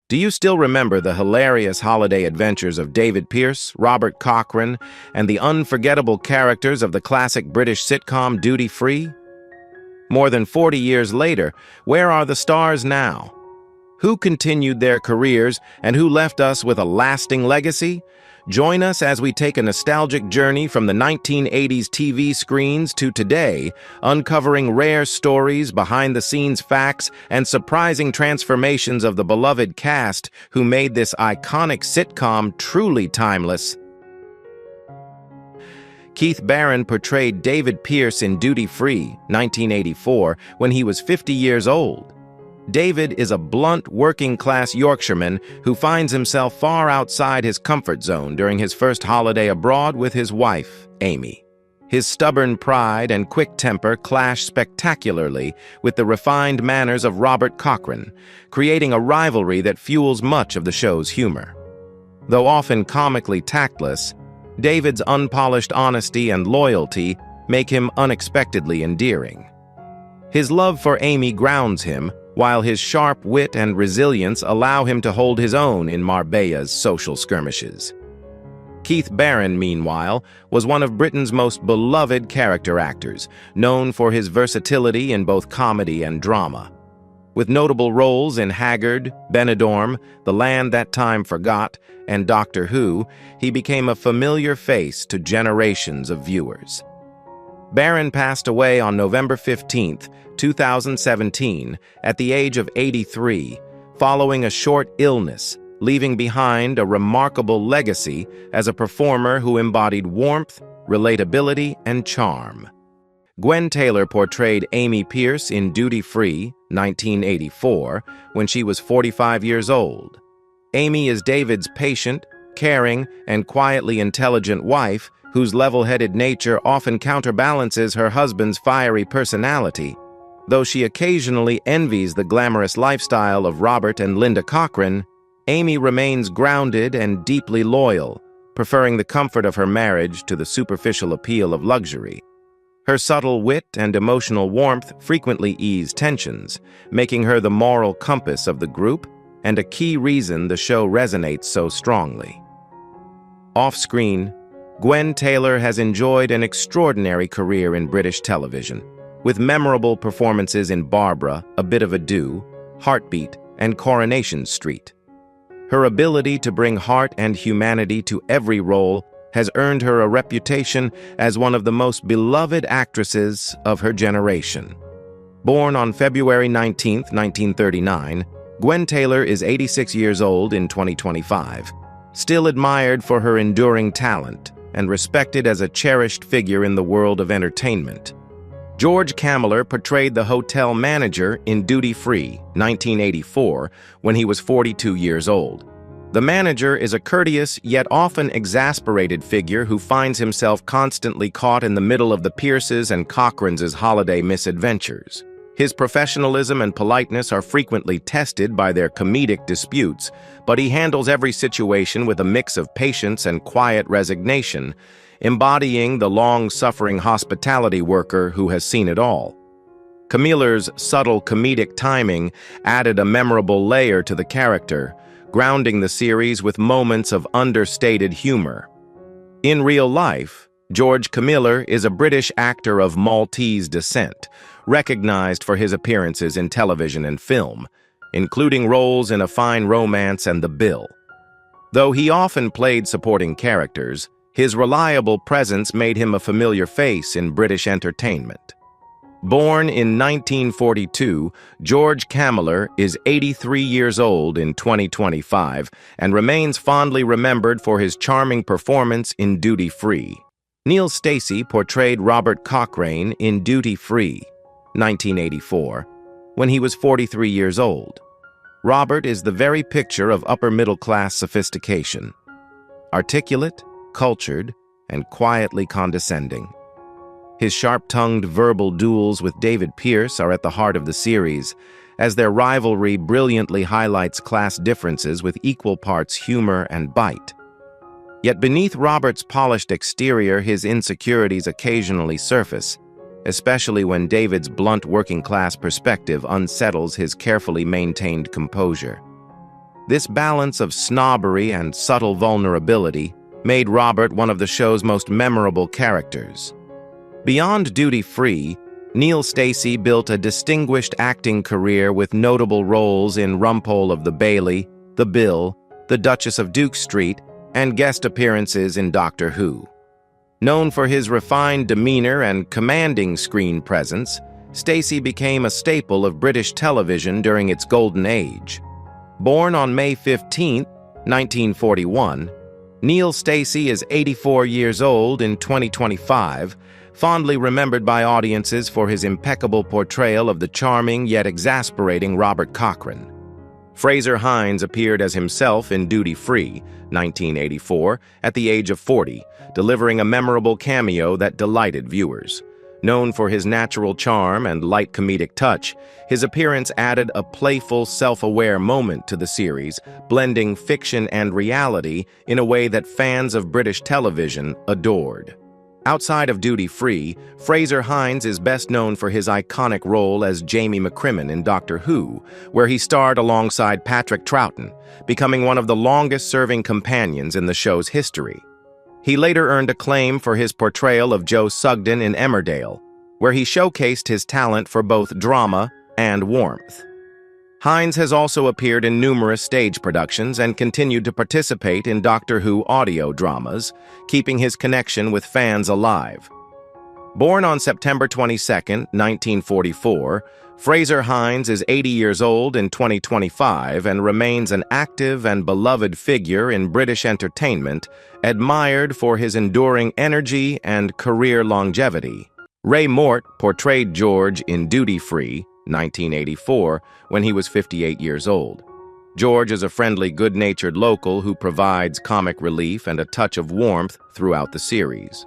Do you still remember the hilarious holiday adventures of David Pierce, Robert Cochran, and the unforgettable characters of the classic British sitcom Duty Free? More than 40 years later, where are the stars now? Who continued their careers and who left us with a lasting legacy? Join us as we take a nostalgic journey from the 1980s TV screens to today, uncovering rare stories, behind-the-scenes facts, and surprising transformations of the beloved cast who made this iconic sitcom truly timeless. Keith Barron portrayed David Pierce in Duty Free, 1984, when he was 50 years old. David is a blunt, working-class Yorkshireman who finds himself far outside his comfort zone during his first holiday abroad with his wife, Amy. His stubborn pride and quick temper clash spectacularly with the refined manners of Robert Cochran, creating a rivalry that fuels much of the show's humor. Though often comically tactless, David's unpolished honesty and loyalty make him unexpectedly endearing. His love for Amy grounds him, while his sharp wit and resilience allow him to hold his own in Marbella's social skirmishes. Keith Barron, meanwhile, was one of Britain's most beloved character actors, known for his versatility in both comedy and drama. With notable roles in Haggard, Benidorm, The Land That Time Forgot, and Doctor Who, he became a familiar face to generations of viewers. Barron passed away on November 15, 2017, at the age of 83, following a short illness, leaving behind a remarkable legacy as a performer who embodied warmth, relatability, and charm. Gwen Taylor portrayed Amy Pierce in Duty Free, 1984, when she was 45 years old. Amy is David's patient, caring, and quietly intelligent wife, whose level-headed nature often counterbalances her husband's fiery personality. Though she occasionally envies the glamorous lifestyle of Robert and Linda Cochran, Amy remains grounded and deeply loyal, preferring the comfort of her marriage to the superficial appeal of luxury. Her subtle wit and emotional warmth frequently ease tensions, making her the moral compass of the group and a key reason the show resonates so strongly. Off-screen, Gwen Taylor has enjoyed an extraordinary career in British television, with memorable performances in Barbara, A Bit of Ado, Heartbeat, and Coronation Street. Her ability to bring heart and humanity to every role has earned her a reputation as one of the most beloved actresses of her generation. Born on February 19, 1939, Gwen Taylor is 86 years old in 2025, still admired for her enduring talent and respected as a cherished figure in the world of entertainment. George Camiller portrayed the hotel manager in Duty Free, 1984, when he was 42 years old. The manager is a courteous yet often exasperated figure who finds himself constantly caught in the middle of the Pierces and Cochrans' holiday misadventures. His professionalism and politeness are frequently tested by their comedic disputes, but he handles every situation with a mix of patience and quiet resignation, embodying the long-suffering hospitality worker who has seen it all. Camiller's subtle comedic timing added a memorable layer to the character, grounding the series with moments of understated humor. In real life, George Camiller is a British actor of Maltese descent, recognized for his appearances in television and film, including roles in A Fine Romance and The Bill. Though he often played supporting characters, his reliable presence made him a familiar face in British entertainment. Born in 1942, George Camiller is 83 years old in 2025 and remains fondly remembered for his charming performance in Duty Free. Neil Stacy portrayed Robert Cochran in Duty Free, 1984, when he was 43 years old. Robert is the very picture of upper-middle-class sophistication. Articulate, cultured, and quietly condescending. His sharp-tongued verbal duels with David Pierce are at the heart of the series, as their rivalry brilliantly highlights class differences with equal parts humor and bite. Yet beneath Robert's polished exterior, his insecurities occasionally surface, especially when David's blunt working-class perspective unsettles his carefully maintained composure. This balance of snobbery and subtle vulnerability made Robert one of the show's most memorable characters. Beyond Duty Free, Neil Stacy built a distinguished acting career with notable roles in Rumpole of the Bailey, The Bill, The Duchess of Duke Street, and guest appearances in Doctor Who. Known for his refined demeanor and commanding screen presence, Stacy became a staple of British television during its golden age. Born on May 15, 1941, Neil Stacy is 84 years old in 2025, fondly remembered by audiences for his impeccable portrayal of the charming yet exasperating Robert Cochran. Fraser Hines appeared as himself in Duty Free, 1984, at the age of 40, delivering a memorable cameo that delighted viewers. Known for his natural charm and light comedic touch, his appearance added a playful, self-aware moment to the series, blending fiction and reality in a way that fans of British television adored. Outside of Duty Free, Fraser Hines is best known for his iconic role as Jamie McCrimmon in Doctor Who, where he starred alongside Patrick Troughton, becoming one of the longest-serving companions in the show's history. He later earned acclaim for his portrayal of Joe Sugden in Emmerdale, where he showcased his talent for both drama and warmth. Hines has also appeared in numerous stage productions and continued to participate in Doctor Who audio dramas, keeping his connection with fans alive. Born on September 22, 1944, Fraser Hines is 80 years old in 2025 and remains an active and beloved figure in British entertainment, admired for his enduring energy and career longevity. Ray Mort portrayed George in Duty Free, 1984, when he was 58 years old. George is a friendly, good-natured local who provides comic relief and a touch of warmth throughout the series.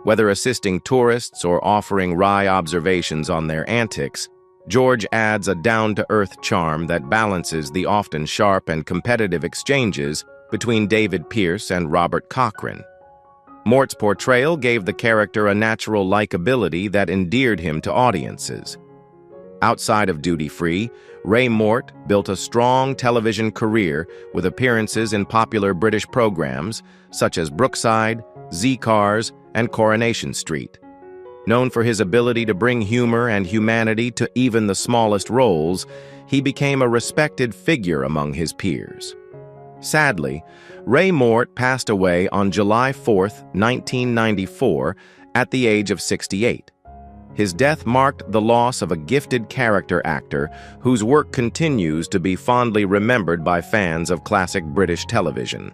Whether assisting tourists or offering wry observations on their antics, George adds a down-to-earth charm that balances the often sharp and competitive exchanges between David Pearce and Robert Cochran. Mort's portrayal gave the character a natural likability that endeared him to audiences. Outside of Duty Free, Ray Mort built a strong television career with appearances in popular British programs such as Brookside, Z-Cars, and Coronation Street. Known for his ability to bring humor and humanity to even the smallest roles, he became a respected figure among his peers. Sadly, Ray Mort passed away on July 4, 1994, at the age of 68. His death marked the loss of a gifted character actor whose work continues to be fondly remembered by fans of classic British television.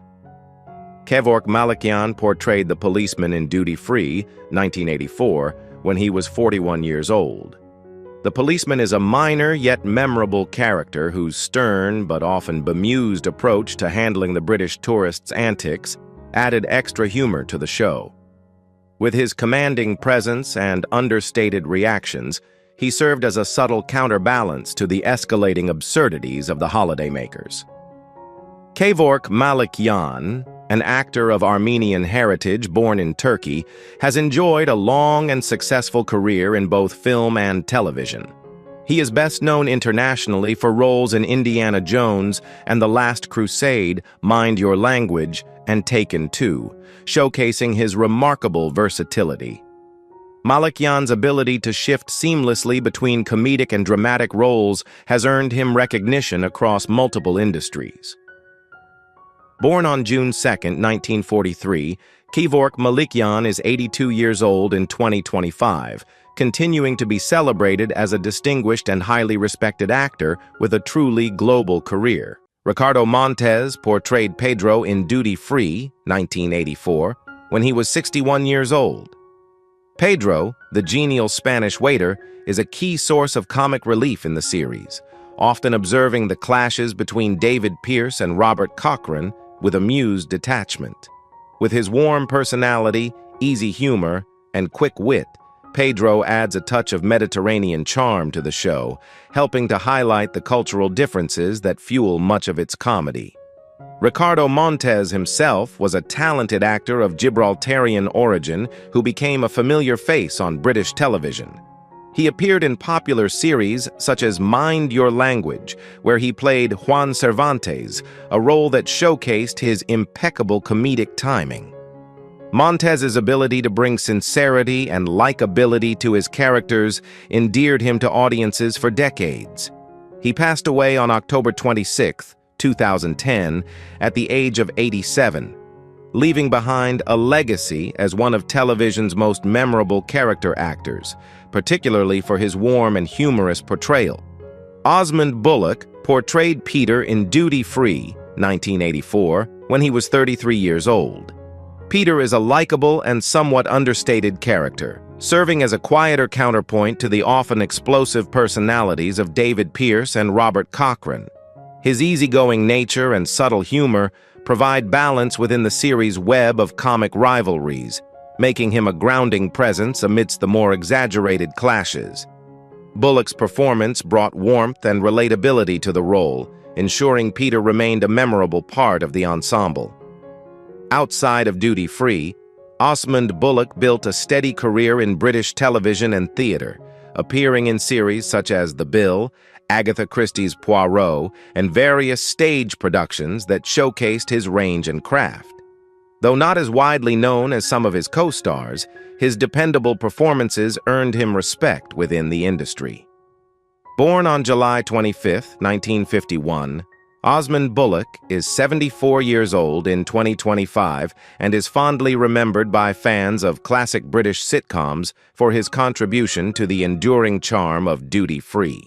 Kevork Malikyan portrayed the policeman in Duty Free, 1984, when he was 41 years old. The policeman is a minor yet memorable character whose stern but often bemused approach to handling the British tourists' antics added extra humor to the show. With his commanding presence and understated reactions, he served as a subtle counterbalance to the escalating absurdities of the holidaymakers. Kevork Malikyan, an actor of Armenian heritage born in Turkey, has enjoyed a long and successful career in both film and television. He is best known internationally for roles in Indiana Jones and The Last Crusade, Mind Your Language, and Taken 2, showcasing his remarkable versatility. Malikyan's ability to shift seamlessly between comedic and dramatic roles has earned him recognition across multiple industries. Born on June 2, 1943, Kevork Malikyan is 82 years old in 2025, continuing to be celebrated as a distinguished and highly respected actor with a truly global career. Ricardo Montes portrayed Pedro in Duty Free, 1984, when he was 61 years old. Pedro, the genial Spanish waiter, is a key source of comic relief in the series, often observing the clashes between David Pearce and Robert Cochran with amused detachment. With his warm personality, easy humor, and quick wit, Pedro adds a touch of Mediterranean charm to the show, helping to highlight the cultural differences that fuel much of its comedy. Ricardo Montes himself was a talented actor of Gibraltarian origin who became a familiar face on British television. He appeared in popular series such as Mind Your Language, where he played Juan Cervantes, a role that showcased his impeccable comedic timing. Montes's ability to bring sincerity and likability to his characters endeared him to audiences for decades. He passed away on October 26, 2010, at the age of 87, leaving behind a legacy as one of television's most memorable character actors, particularly for his warm and humorous portrayal. Osmond Bullock portrayed Peter in Duty Free, 1984, when he was 33 years old. Peter is a likable and somewhat understated character, serving as a quieter counterpoint to the often explosive personalities of David Pierce and Robert Cochran. His easygoing nature and subtle humor provide balance within the series' web of comic rivalries, making him a grounding presence amidst the more exaggerated clashes. Bullock's performance brought warmth and relatability to the role, ensuring Peter remained a memorable part of the ensemble. Outside of Duty Free, Osmond Bullock built a steady career in British television and theater, appearing in series such as The Bill, Agatha Christie's Poirot, and various stage productions that showcased his range and craft. Though not as widely known as some of his co-stars, his dependable performances earned him respect within the industry. Born on July 25, 1951, Osmond Bullock is 74 years old in 2025 and is fondly remembered by fans of classic British sitcoms for his contribution to the enduring charm of Duty Free.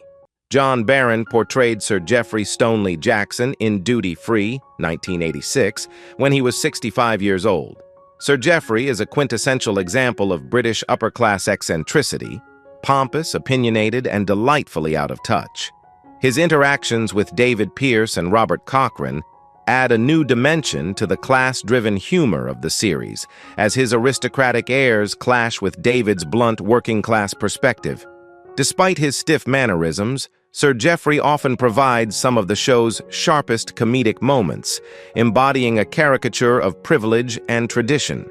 John Barron portrayed Sir Geoffrey Stoneleigh Jackson in Duty Free, 1986, when he was 65 years old. Sir Geoffrey is a quintessential example of British upper-class eccentricity, pompous, opinionated, and delightfully out of touch. His interactions with David Pierce and Robert Cochran add a new dimension to the class-driven humor of the series, as his aristocratic airs clash with David's blunt working-class perspective. Despite his stiff mannerisms, Sir Geoffrey often provides some of the show's sharpest comedic moments, embodying a caricature of privilege and tradition.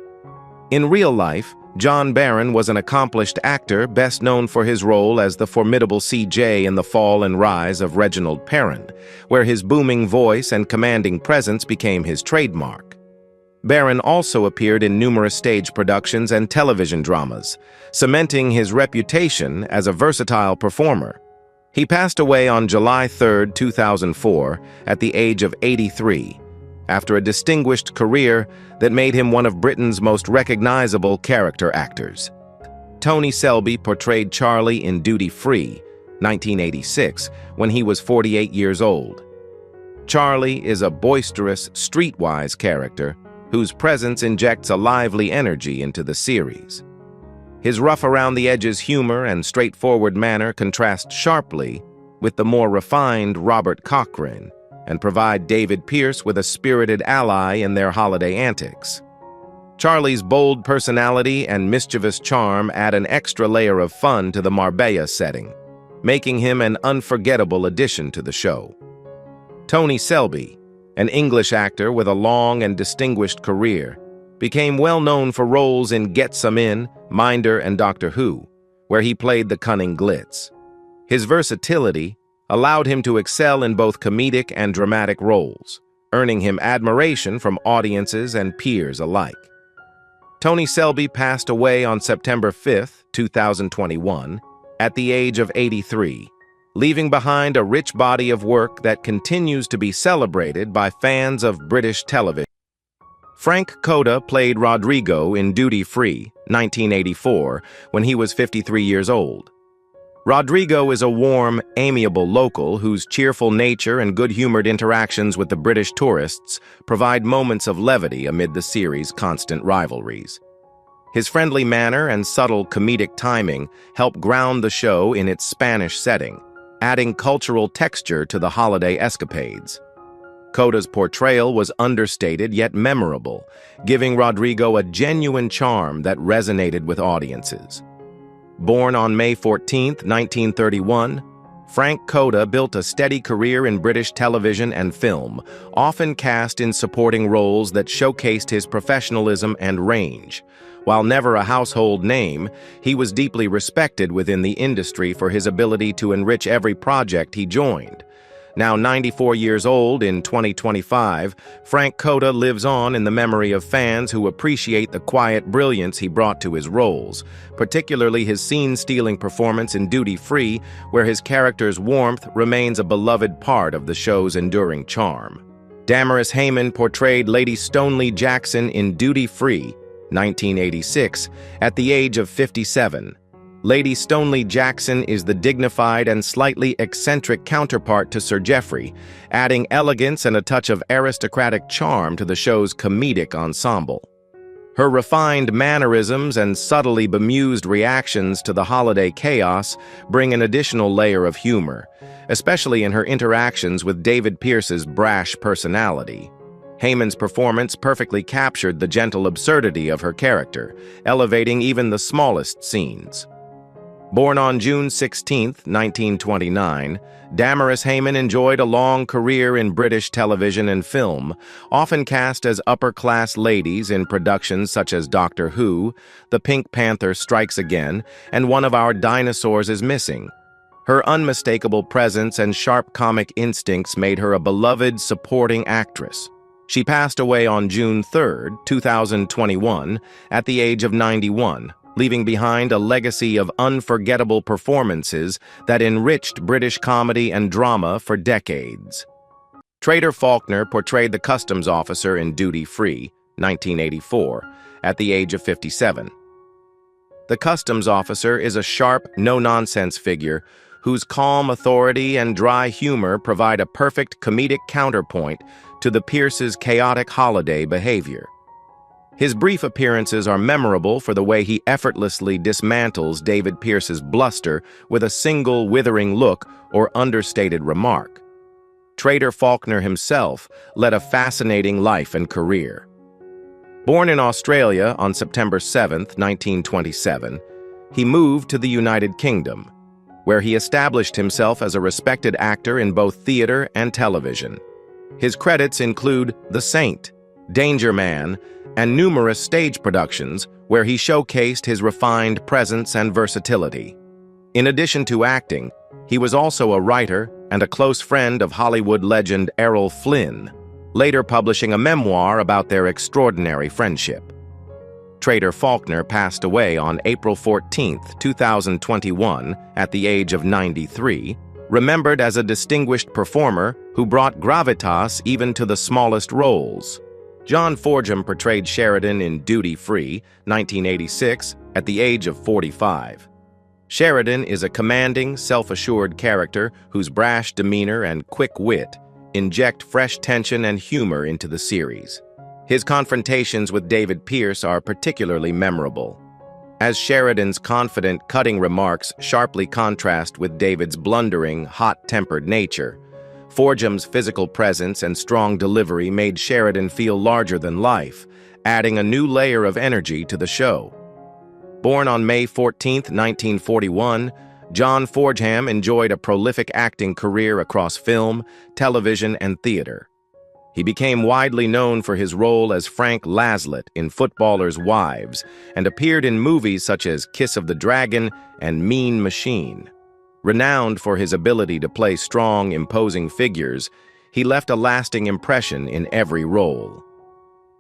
In real life, John Barron was an accomplished actor best known for his role as the formidable C.J. in The Fall and Rise of Reginald Perrin, where his booming voice and commanding presence became his trademark. Barron also appeared in numerous stage productions and television dramas, cementing his reputation as a versatile performer. He passed away on July 3, 2004, at the age of 83, after a distinguished career that made him one of Britain's most recognizable character actors. Tony Selby portrayed Charlie in Duty Free, 1986, when he was 48 years old. Charlie is a boisterous, streetwise character whose presence injects a lively energy into the series. His rough-around-the-edges humor and straightforward manner contrast sharply with the more refined Robert Cochran, and provide David Pierce with a spirited ally in their holiday antics. Charlie's bold personality and mischievous charm add an extra layer of fun to the Marbella setting, making him an unforgettable addition to the show. Tony Selby, an English actor with a long and distinguished career, became well known for roles in Get Some In, Minder, and Doctor Who, where he played the cunning Glitz. His versatility allowed him to excel in both comedic and dramatic roles, earning him admiration from audiences and peers alike. Tony Selby passed away on September 5, 2021, at the age of 83, leaving behind a rich body of work that continues to be celebrated by fans of British television. Frank Coda played Rodrigo in Duty Free, 1984, when he was 53 years old. Rodrigo is a warm, amiable local whose cheerful nature and good-humored interactions with the British tourists provide moments of levity amid the series' constant rivalries. His friendly manner and subtle comedic timing help ground the show in its Spanish setting, adding cultural texture to the holiday escapades. Coda's portrayal was understated yet memorable, giving Rodrigo a genuine charm that resonated with audiences. Born on May 14, 1931, Frank Coda built a steady career in British television and film, often cast in supporting roles that showcased his professionalism and range. While never a household name, he was deeply respected within the industry for his ability to enrich every project he joined. Now 94 years old in 2025, Frank Coda lives on in the memory of fans who appreciate the quiet brilliance he brought to his roles, particularly his scene-stealing performance in Duty Free, where his character's warmth remains a beloved part of the show's enduring charm. Damaris Hayman portrayed Lady Stoneleigh Jackson in Duty Free, 1986, at the age of 57. Lady Stoneleigh Jackson is the dignified and slightly eccentric counterpart to Sir Geoffrey, adding elegance and a touch of aristocratic charm to the show's comedic ensemble. Her refined mannerisms and subtly bemused reactions to the holiday chaos bring an additional layer of humor, especially in her interactions with David Pearce's brash personality. Hayman's performance perfectly captured the gentle absurdity of her character, elevating even the smallest scenes. Born on June 16, 1929, Damaris Hayman enjoyed a long career in British television and film, often cast as upper-class ladies in productions such as Doctor Who, The Pink Panther Strikes Again, and One of Our Dinosaurs is Missing. Her unmistakable presence and sharp comic instincts made her a beloved supporting actress. She passed away on June 3, 2021, at the age of 91. Leaving behind a legacy of unforgettable performances that enriched British comedy and drama for decades. Trader Faulkner portrayed the customs officer in Duty Free, 1984, at the age of 57. The customs officer is a sharp, no-nonsense figure whose calm authority and dry humor provide a perfect comedic counterpoint to the Pearce's chaotic holiday behavior. His brief appearances are memorable for the way he effortlessly dismantles David Pearce's bluster with a single withering look or understated remark. Trader Faulkner himself led a fascinating life and career. Born in Australia on September 7, 1927, he moved to the United Kingdom, where he established himself as a respected actor in both theater and television. His credits include The Saint, Danger Man, and numerous stage productions where he showcased his refined presence and versatility. In addition to acting, he was also a writer and a close friend of Hollywood legend Errol Flynn, later publishing a memoir about their extraordinary friendship. Trader Faulkner passed away on April 14, 2021, at the age of 93, remembered as a distinguished performer who brought gravitas even to the smallest roles. John Forgeham portrayed Sheridan in Duty Free, 1986, at the age of 45. Sheridan is a commanding, self-assured character whose brash demeanor and quick wit inject fresh tension and humor into the series. His confrontations with David Pearce are particularly memorable, as Sheridan's confident, cutting remarks sharply contrast with David's blundering, hot-tempered nature. Forgeham's physical presence and strong delivery made Sheridan feel larger than life, adding a new layer of energy to the show. Born on May 14, 1941, John Forgeham enjoyed a prolific acting career across film, television, and theater. He became widely known for his role as Frank Laslett in Footballers' Wives and appeared in movies such as Kiss of the Dragon and Mean Machine. Renowned for his ability to play strong, imposing figures, he left a lasting impression in every role.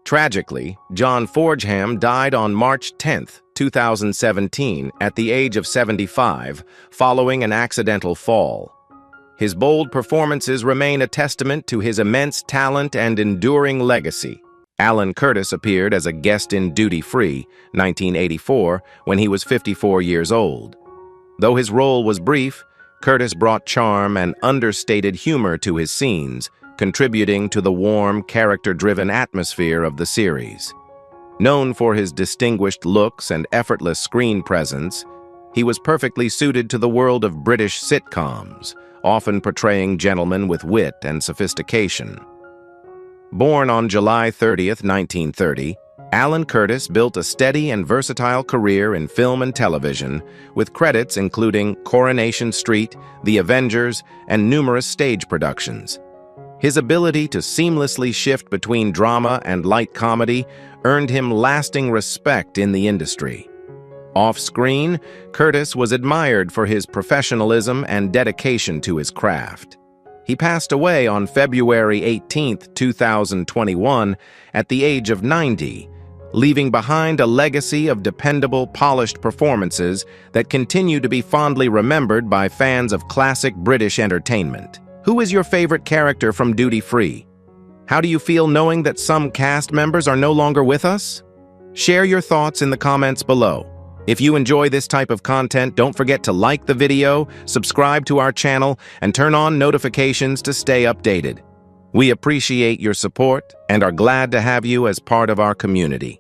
Tragically, John Forgeham died on March 10, 2017, at the age of 75, following an accidental fall. His bold performances remain a testament to his immense talent and enduring legacy. Alan Curtis appeared as a guest in Duty Free, 1984, when he was 54 years old. Though his role was brief, Curtis brought charm and understated humor to his scenes, contributing to the warm, character-driven atmosphere of the series. Known for his distinguished looks and effortless screen presence, he was perfectly suited to the world of British sitcoms, often portraying gentlemen with wit and sophistication. Born on July 30, 1930, Alan Curtis built a steady and versatile career in film and television, with credits including Coronation Street, The Avengers, and numerous stage productions. His ability to seamlessly shift between drama and light comedy earned him lasting respect in the industry. Off-screen, Curtis was admired for his professionalism and dedication to his craft. He passed away on February 18, 2021, at the age of 90, leaving behind a legacy of dependable, polished performances that continue to be fondly remembered by fans of classic British entertainment. Who is your favorite character from Duty Free? How do you feel knowing that some cast members are no longer with us? Share your thoughts in the comments below. If you enjoy this type of content, don't forget to like the video, subscribe to our channel, and turn on notifications to stay updated. We appreciate your support and are glad to have you as part of our community.